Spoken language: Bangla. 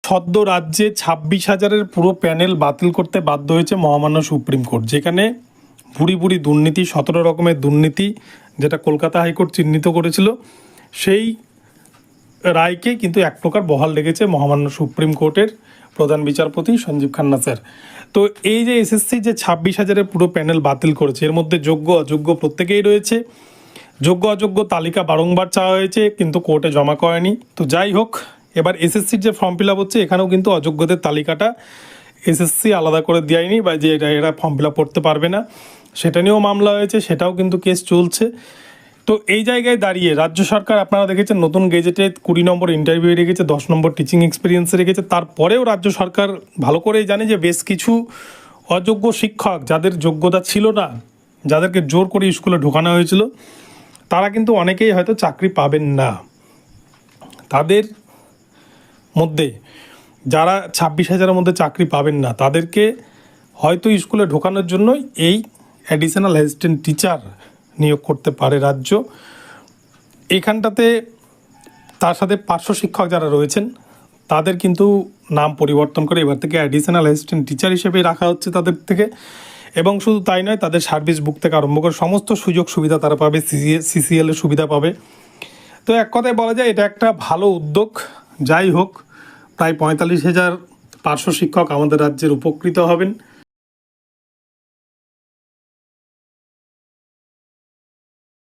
সদ্য রাজ্যে 26,000-এর পুরো প্যানেল বাতিল করতে বাধ্য হয়েছে মহামান্য সুপ্রিম কোর্ট, যেখানে ভুরি ভুরি দুর্নীতি, 17 রকমের দুর্নীতি যেটা কলকাতা হাইকোর্ট চিহ্নিত করেছিল, সেই রায়কে কিন্তু এক প্রকার বহাল রেখেছে মহামান্য সুপ্রিম কোর্টের প্রধান বিচারপতি সঞ্জীব খান্না স্যার। তো এই যে এসএসসি যে 26,000-এর পুরো প্যানেল বাতিল করেছে, এর মধ্যে যোগ্য অযোগ্য প্রত্যেকেই রয়েছে। যোগ্য অযোগ্য তালিকা বারংবার চাওয়া হয়েছে, কিন্তু কোর্টে জমা করেনি। তো যাই হোক, এবার এসএসসির যে ফর্ম ফিল আপ হচ্ছে, এখানেও কিন্তু অযোগ্যদের তালিকাটা এসএসসি আলাদা করে দেয়নি, বা যে এরা ফর্ম ফিল আপ করতে পারবে না সেটা নিয়েও মামলা হয়েছে, সেটাও কিন্তু কেস চলছে। তো এই জায়গায় দাঁড়িয়ে রাজ্য সরকার, আপনারা দেখেছেন নতুন গেজেটে 20 নম্বর ইন্টারভিউ রেখেছে, 10 নম্বর টিচিং এক্সপিরিয়েন্স রেখেছে। তারপরেও রাজ্য সরকার ভালো করেই জানে যে বেশ কিছু অযোগ্য শিক্ষক, যাদের যোগ্যতা ছিল না, যাদেরকে জোর করে স্কুলে ঢোকানো হয়েছিল, তারা কিন্তু অনেকেই হয়তো চাকরি পাবেন না। তাদের মধ্যে যারা 26,000-এর মধ্যে চাকরি পাবেন না, তাদেরকে হয়তো স্কুলে ঢোকানোর জন্য এই অ্যাডিশনাল অ্যাসিস্ট্যান্ট টিচার নিয়োগ করতে পারে রাজ্য। এখানটাতে তার সাথে পার্শ্ব শিক্ষক যারা রয়েছেন, তাদের কিন্তু নাম পরিবর্তন করে এবার থেকে অ্যাডিশনাল অ্যাসিস্ট্যান্ট টিচার হিসেবেই রাখা হচ্ছে তাদের থেকে। এবং শুধু তাই নয়, তাদের সার্ভিস বুক থেকে আরম্ভ করে সমস্ত সুযোগ সুবিধা তারা পাবে, সিসিএল এর সুবিধা পাবে। তো এক কথায় বলা যায় এটা একটা ভালো উদ্যোগ। যাই হোক, প্রায় 45,000 পার্শ্ব শিক্ষক আমাদের রাজ্যের উপকৃত হবেন।